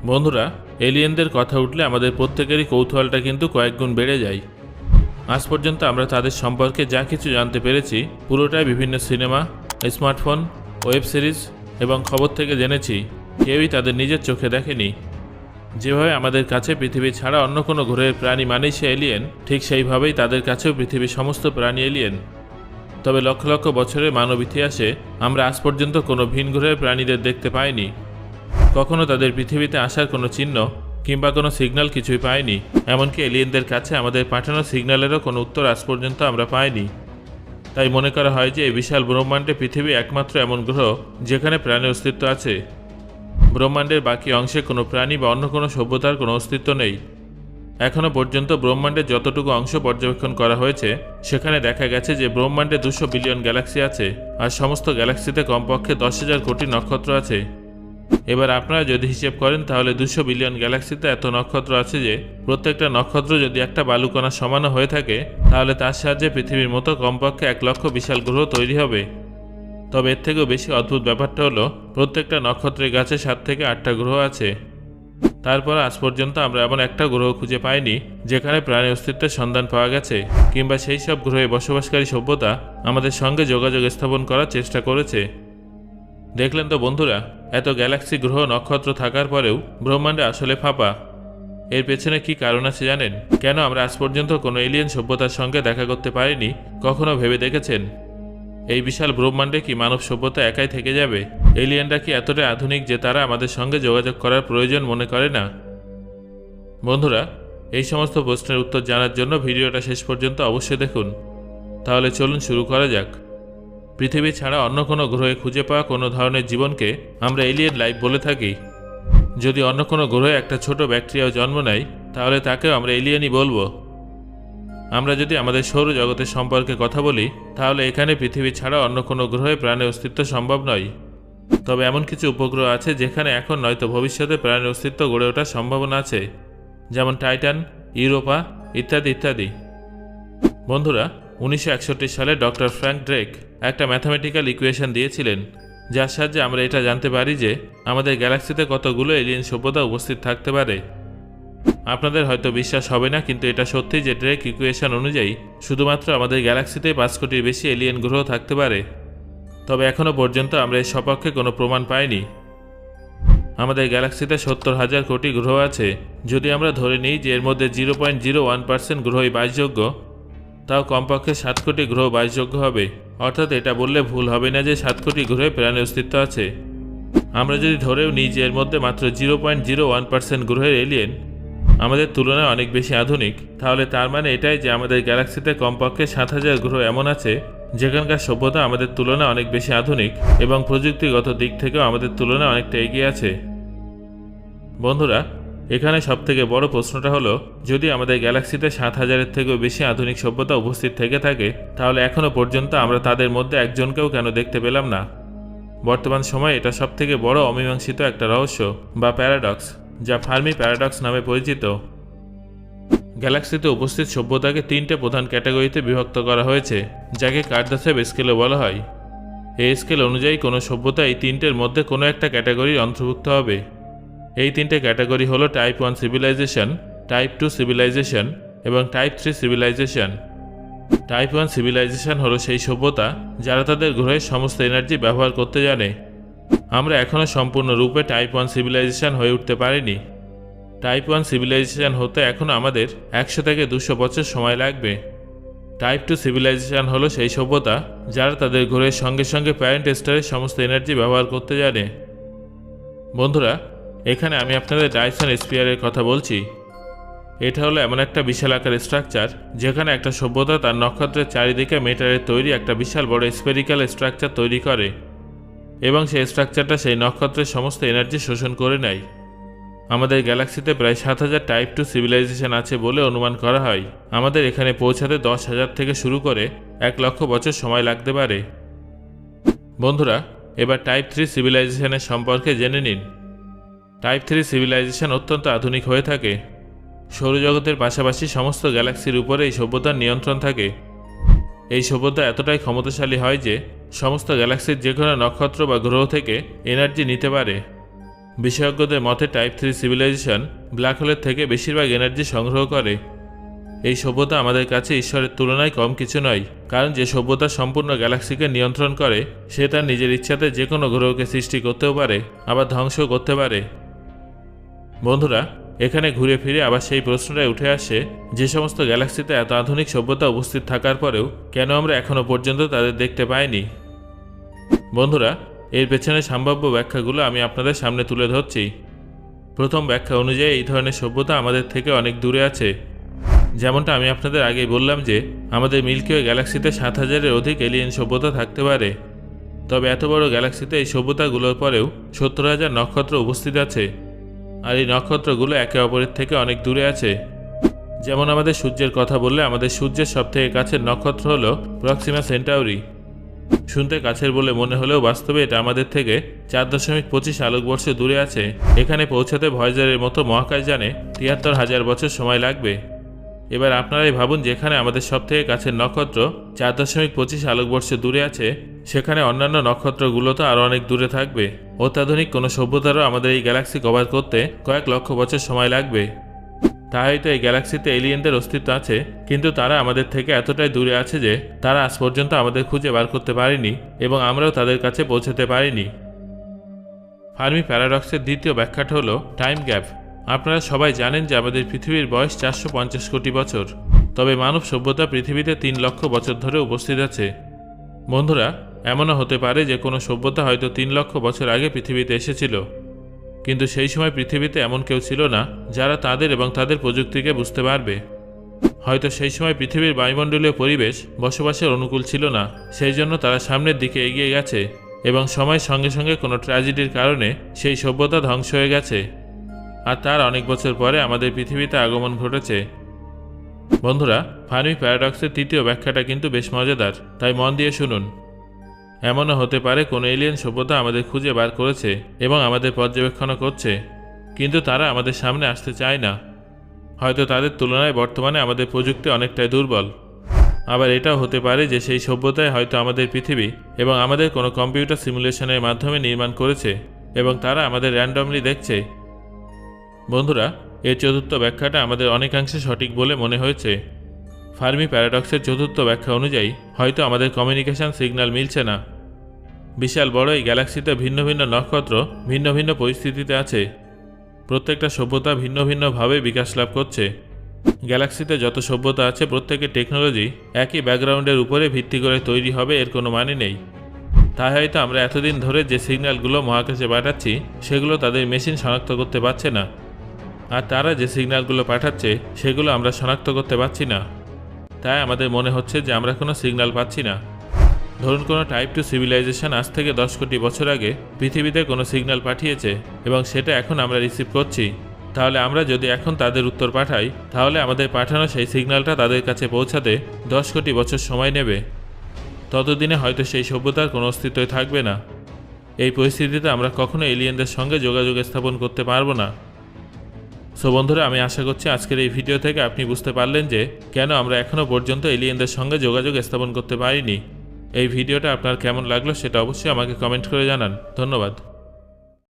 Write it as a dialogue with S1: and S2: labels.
S1: বন্ধুরা, এলিয়েনদের কথা উঠলে আমাদের প্রত্যেকেরই কৌতূহলটা কিন্তু কয়েক গুণ বেড়ে যায়। আজ পর্যন্ত আমরা তাদের সম্পর্কে যা কিছু জানতে পেরেছি পুরোটাই বিভিন্ন সিনেমা, স্মার্টফোন, ওয়েব সিরিজ এবং খবর থেকে জেনেছি। কেউই তাদের নিজের চোখে দেখেনি। যেভাবে আমাদের কাছে পৃথিবী ছাড়া অন্য কোনো গ্রহের প্রাণী মানেই সে এলিয়েন, ঠিক সেইভাবেই তাদের কাছেও পৃথিবীর সমস্ত প্রাণী এলিয়েন। তবে লক্ষ লক্ষ বছরের মানব ইতিহাসে আমরা আজ পর্যন্ত কোনো ভিন গ্রহের প্রাণীদের দেখতে পাইনি। কখনো তাদের পৃথিবীতে আসার কোনো চিহ্ন কিংবা কোনো সিগন্যাল কিছুই পাইনি। এমনকি এলিয়েনদের কাছে আমাদের পাঠানো সিগন্যালেরও কোনো উত্তর আজ পর্যন্ত আমরা পাইনি। তাই মনে করা হয় যে এই বিশাল ব্রহ্মাণ্ডে পৃথিবী একমাত্র এমন গ্রহ যেখানে প্রাণের অস্তিত্ব আছে। ব্রহ্মাণ্ডের বাকি অংশে কোনো প্রাণী বা অন্য কোনো সভ্যতার কোনো অস্তিত্ব নেই। এখনও পর্যন্ত ব্রহ্মাণ্ডের যতটুকু অংশ পর্যবেক্ষণ করা হয়েছে সেখানে দেখা গেছে যে ব্রহ্মাণ্ডে 200 বিলিয়ন গ্যালাক্সি আছে, আর সমস্ত গ্যালাক্সিতে কমপক্ষে 10,000 কোটি নক্ষত্র আছে। এবার আপনারা যদি হিসেব করেন তাহলে 200 বিলিয়ন গ্যালাক্সিতে এত নক্ষত্র আছে যে প্রত্যেকটা নক্ষত্র যদি একটা বালুকণা সমানও হয়ে থাকে তাহলে তার সাহায্যে পৃথিবীর মতো কমপক্ষে 1 লক্ষ বিশাল গ্রহ তৈরি হবে। তবে এর থেকেও বেশি অদ্ভুত ব্যাপারটা হলো প্রত্যেকটা নক্ষত্রের গাছে 7 থেকে 8টা গ্রহ আছে। তারপর আজ পর্যন্ত আমরা এমন একটা গ্রহ খুঁজে পাইনি যেখানে প্রাণের অস্তিত্বের সন্ধান পাওয়া গেছে কিংবা সেই সব গ্রহে বসবাসকারী সভ্যতা আমাদের সঙ্গে যোগাযোগ স্থাপন করার চেষ্টা করেছে। দেখলেন তো বন্ধুরা, এত গ্যালাক্সি গ্রহ নক্ষত্র থাকার পরেও ব্রহ্মাণ্ডে আসলে ফাঁপা। এর পেছনে কি কারণ আছে জানেন? কেন আমরা আজ পর্যন্ত কোনো এলিয়েন সভ্যতার সঙ্গে দেখা করতে পারিনি, কখনো ভেবে দেখেছেন? এই বিশাল ব্রহ্মাণ্ডে কি মানব সভ্যতা একাই থেকে যাবে? এলিয়েনরা কি এতটাই আধুনিক যে তারা আমাদের সঙ্গে যোগাযোগ করার প্রয়োজন মনে করে না? বন্ধুরা, এই সমস্ত প্রশ্নের উত্তর জানার জন্য ভিডিওটা শেষ পর্যন্ত অবশ্যই দেখুন। তাহলে চলুন শুরু করা যাক। পৃথিবী ছাড়া অন্য কোনো গ্রহে খুঁজে পাওয়া কোনো ধরনের জীবনকে আমরা এলিয়েন লাইফ বলে থাকি। যদি অন্য কোনো গ্রহে একটা ছোট ব্যাকটেরিয়াও জন্ম নেয় তাহলে তাকেও আমরা এলিয়েনই বলবো। আমরা যদি আমাদের সৌরজগতের সম্পর্কে কথা বলি তাহলে এখানে পৃথিবী ছাড়া অন্য কোনো গ্রহে প্রাণের অস্তিত্ব সম্ভব নয়। তবে এমন কিছু উপগ্রহ আছে যেখানে এখন নয়তো ভবিষ্যতে প্রাণের অস্তিত্ব গড়ে ওঠার সম্ভাবনা আছে, যেমন টাইটান, ইউরোপা ইত্যাদি ইত্যাদি। বন্ধুরা, 1961 সালে ডক্টর ফ্র্যাঙ্ক ড্রেক একটা ম্যাথামেটিক্যাল ইকুয়েশন দিয়েছিলেন যার সাহায্যে আমরা এটা জানতে পারি যে আমাদের গ্যালাক্সিতে কতগুলো এলিয়েন সভ্যতা উপস্থিত থাকতে পারে। আপনাদের হয়তো বিশ্বাস হবে না, কিন্তু এটা সত্যি যে ড্রেক ইকুয়েশন অনুযায়ী শুধুমাত্র আমাদের গ্যালাক্সিতে 5 কোটির বেশি এলিয়েন গ্রহ থাকতে পারে। তবে এখনও পর্যন্ত আমরা এর সপক্ষে কোনো প্রমাণ পাইনি। আমাদের গ্যালাক্সিতে 70,000 কোটি গ্রহ আছে। যদি আমরা ধরে নিই যে এর মধ্যে 0.01% গ্রহই বাসযোগ্য, তাও কমপক্ষে 7 কোটি গ্রহ বাসযোগ্য হবে। অর্থাৎ এটা বললে ভুল হবে না যে 7 কোটি গ্রহে প্রাণের অস্তিত্ব আছে। আমরা যদি ধরেও নিই যে এর মধ্যে মাত্র 0.01% গ্রহের এলিয়েন আমাদের তুলনায় অনেক বেশি আধুনিক, তাহলে তার মানে এটাই যে আমাদের গ্যালাক্সিতে কমপক্ষে 7,000 গ্রহ এমন আছে যেখানকার সভ্যতা আমাদের তুলনায় অনেক বেশি আধুনিক এবং প্রযুক্তিগত দিক থেকেও আমাদের তুলনায় অনেকটা এগিয়ে আছে। বন্ধুরা, এখানে সবথেকে বড় প্রশ্নটা হলো, যদি আমাদের গ্যালাক্সিতে 7,000-এর থেকেও বেশি আধুনিক সভ্যতা উপস্থিত থেকে থাকে তাহলে এখনও পর্যন্ত আমরা তাদের মধ্যে একজনকেও কেন দেখতে পেলাম না? বর্তমান সময়ে এটা সবথেকে বড় অমীমাংসিত একটা রহস্য বা প্যারাডক্স, যা ফার্মি প্যারাডক্স নামে পরিচিত। গ্যালাক্সিতে উপস্থিত সভ্যতাকে 3টে প্রধান ক্যাটাগরিতে বিভক্ত করা হয়েছে, যাকে কার্দাসেভ স্কেলও বলা হয়। এই স্কেল অনুযায়ী কোনো সভ্যতা এই 3টের মধ্যে কোনো একটা ক্যাটাগরির অন্তর্ভুক্ত হবে। এই 3টে ক্যাটাগরি হলো টাইপ 1 সিভিলাইজেশন, টাইপ 2 সিভিলাইজেশন এবং টাইপ 3 সিভিলাইজেশন। টাইপ 1 সিভিলাইজেশন হলো সেই সভ্যতা যারা তাদের গ্রহের সমস্ত এনার্জি ব্যবহার করতে জানে। আমরা এখনও সম্পূর্ণরূপে টাইপ 1 সিভিলাইজেশন হয়ে উঠতে পারিনি। টাইপ 1 সিভিলাইজেশন হতে এখনও আমাদের 100 থেকে 200 বছর সময় লাগবে। টাইপ 2 সিভিলাইজেশন হলো সেই সভ্যতা যারা তাদের গ্রহের সঙ্গে সঙ্গে প্যারেন্ট স্টারের সমস্ত এনার্জি ব্যবহার করতে জানে। বন্ধুরা, এখানে আমি আপনাদের ডাইসন স্পিয়ারের কথা বলছি। এটা হলো এমন একটা বিশাল আকার স্ট্রাকচার যেখানে একটা সভ্যতা তার নক্ষত্রের চারিদিকে মেটারের তৈরি একটা বিশাল বড় স্পেরিক্যাল স্ট্রাকচার তৈরি করে এবং সেই স্ট্রাকচারটা সেই নক্ষত্রের সমস্ত এনার্জি শোষণ করে নেয়। আমাদের গ্যালাক্সিতে প্রায় 7,000 টাইপ 2 সিভিলাইজেশন আছে বলে অনুমান করা হয়। আমাদের এখানে পৌঁছাতে 10,000 থেকে শুরু করে 1 লক্ষ বছর সময় লাগতে পারে। বন্ধুরা, এবার টাইপ 3 সিভিলাইজেশনের সম্পর্কে জেনে নিন। টাইপ 3 সিভিলাইজেশন অত্যন্ত আধুনিক হয়ে থাকে। সৌরজগতের পাশাপাশি সমস্ত গ্যালাক্সির উপরে এই সভ্যতার নিয়ন্ত্রণ থাকে। এই সভ্যতা এতটাই ক্ষমতাশালী হয় যে সমস্ত গ্যালাক্সির যে কোনো নক্ষত্র বা গ্রহ থেকে এনার্জি নিতে পারে। বিশেষজ্ঞদের মতে টাইপ 3 সিভিলাইজেশন ব্ল্যাক হোলের থেকে বেশিরভাগ এনার্জি সংগ্রহ করে। এই সভ্যতা আমাদের কাছে ঈশ্বরের তুলনায় কম কিছু নয়, কারণ যে সভ্যতা সম্পূর্ণ গ্যালাক্সিকে নিয়ন্ত্রণ করে সে তার নিজের ইচ্ছাতে যে কোনো গ্রহকে সৃষ্টি করতেও পারে, আবার ধ্বংসও করতে পারে। বন্ধুরা, এখানে ঘুরে ফিরে আবার সেই প্রশ্নটাই উঠে আসে, যে সমস্ত গ্যালাক্সিতে এত আধুনিক সভ্যতা উপস্থিত থাকার পরেও কেন আমরা এখনও পর্যন্ত তাদের দেখতে পাইনি। বন্ধুরা, এর পেছনে সম্ভাব্য ব্যাখ্যাগুলো আমি আপনাদের সামনে তুলে ধরছি। প্রথম ব্যাখ্যা অনুযায়ী এই ধরনের সভ্যতা আমাদের থেকে অনেক দূরে আছে। যেমনটা আমি আপনাদের আগেই বললাম যে আমাদের মিল্কি ওয়ে গ্যালাক্সিতে 7,000-এর অধিক এলিয়েন সভ্যতা থাকতে পারে। তবে এত বড় গ্যালাক্সিতে এই সভ্যতাগুলোর পরেও 70,000 নক্ষত্র উপস্থিত আছে, আর এই নক্ষত্রগুলো একে অপরের থেকে অনেক দূরে আছে। যেমন আমাদের সূর্যের কথা বললে আমাদের সূর্যের সবথেকে কাছের নক্ষত্র হলো প্রক্সিমা সেন্টাউরি। শুনতে কাছের বলে মনে হলেও বাস্তবে এটা আমাদের থেকে 4.25 আলোকবর্ষ দূরে আছে। এখানে পৌঁছাতে ভয়েজারের মতো মহাকাশযানে 73,000 বছর সময় লাগবে। এবার আপনারাই ভাবুন, যেখানে আমাদের সবথেকে কাছের নক্ষত্র 4.25 আলোকবর্ষ দূরে আছে, সেখানে অন্যান্য নক্ষত্রগুলো তো আরও অনেক দূরে থাকবে। অত্যাধুনিক কোনো সভ্যতারও আমাদের এই গ্যালাক্সি কভার করতে কয়েক লক্ষ বছর সময় লাগবে। তাই হয়তো এই গ্যালাক্সিতে এলিয়েনদের অস্তিত্ব আছে, কিন্তু তারা আমাদের থেকে এতটাই দূরে আছে যে তারা আজ পর্যন্ত আমাদের খুঁজে বার করতে পারেনি এবং আমরাও তাদের কাছে পৌঁছাতে পারিনি। ফার্মি প্যারাডক্সের দ্বিতীয় ব্যাখ্যাটা হলো টাইম গ্যাপ। আপনারা সবাই জানেন যে আমাদের পৃথিবীর বয়স 450 কোটি বছর, তবে মানব সভ্যতা পৃথিবীতে 3 লক্ষ বছর ধরে উপস্থিত আছে। বন্ধুরা, এমনও হতে পারে যে কোনো সভ্যতা হয়তো 3 লক্ষ বছর আগে পৃথিবীতে এসেছিল, কিন্তু সেই সময় পৃথিবীতে এমন কেউ ছিল না যারা তাদের এবং তাদের প্রযুক্তিকে বুঝতে পারবে। হয়তো সেই সময় পৃথিবীর বায়ুমণ্ডলীয় পরিবেশ বসবাসের অনুকূল ছিল না, সেই জন্য তারা সামনের দিকে এগিয়ে গেছে এবং সময়ের সঙ্গে সঙ্গে কোনো ট্র্যাজেডির কারণে সেই সভ্যতা ধ্বংস হয়ে গেছে, আর তার অনেক বছর পরে আমাদের পৃথিবীতে আগমন ঘটেছে। বন্ধুরা, ফার্মি প্যারাডক্সের তৃতীয় ব্যাখ্যাটা কিন্তু বেশ মজাদার, তাই মন দিয়ে শুনুন। এমনও হতে পারে কোনো এলিয়েন সভ্যতা আমাদের খুঁজে বার করেছে এবং আমাদের পর্যবেক্ষণও করছে, কিন্তু তারা আমাদের সামনে আসতে চায় না। হয়তো তাদের তুলনায় বর্তমানে আমাদের প্রযুক্তি অনেকটাই দুর্বল। আবার এটাও হতে পারে যে সেই সভ্যতায় হয়তো আমাদের পৃথিবী এবং আমাদের কোনো কম্পিউটার সিমুলেশনের মাধ্যমে নির্মাণ করেছে এবং তারা আমাদের র্যান্ডমলি দেখছে। বন্ধুরা, এর চতুর্থ ব্যাখ্যাটা আমাদের অনেকাংশে সঠিক বলে মনে হয়েছে। ফার্মি প্যারাডক্সের চতুর্থ ব্যাখ্যা অনুযায়ী হয়তো আমাদের কমিউনিকেশন সিগন্যাল মিলছে না। বিশাল বড় এই গ্যালাক্সিতে ভিন্ন ভিন্ন নক্ষত্র ভিন্ন ভিন্ন পরিস্থিতিতে আছে। প্রত্যেকটা সভ্যতা ভিন্ন ভিন্নভাবে বিকাশ লাভ করছে। গ্যালাক্সিতে যত সভ্যতা আছে প্রত্যেকের টেকনোলজি একই ব্যাকগ্রাউন্ডের উপরে ভিত্তি করে তৈরি হবে, এর কোনো মানে নেই। তাই হয়তো আমরা এতদিন ধরে যে সিগন্যালগুলো মহাকাশে পাঠাচ্ছি সেগুলো তাদের মেশিন শনাক্ত করতে পারছে না, আর তারা যে সিগন্যালগুলো পাঠাচ্ছে সেগুলো আমরা শনাক্ত করতে পারছি না। তাই আমাদের মনে হচ্ছে যে আমরা কোনো সিগন্যাল পাচ্ছি না। ধরুন কোনো টাইপ 2 সিভিলাইজেশন আজ থেকে 10 কোটি বছর আগে পৃথিবীতে কোনো সিগন্যাল পাঠিয়েছে এবং সেটা এখন আমরা রিসিভ করছি। তাহলে আমরা যদি এখন তাদের উত্তর পাঠাই, তাহলে আমাদের পাঠানো সেই সিগন্যালটা তাদের কাছে পৌঁছাতে 10 কোটি বছর সময় নেবে। ততদিনে হয়তো সেই সভ্যতার কোনো অস্তিত্বই থাকবে না। এই পরিস্থিতিতে আমরা কখনো এলিয়েনদের সঙ্গে যোগাযোগ স্থাপন করতে পারবো না। সো বন্ধুরা, আমি আশা করছি আজকের এই ভিডিও থেকে আপনি বুঝতে পারলেন যে কেন আমরা এখনও পর্যন্ত এলিয়েনদের সঙ্গে যোগাযোগ স্থাপন করতে পারিনি। এই ভিডিওটা আপনার কেমন লাগলো সেটা অবশ্যই আমাকে কমেন্ট করে জানান। ধন্যবাদ।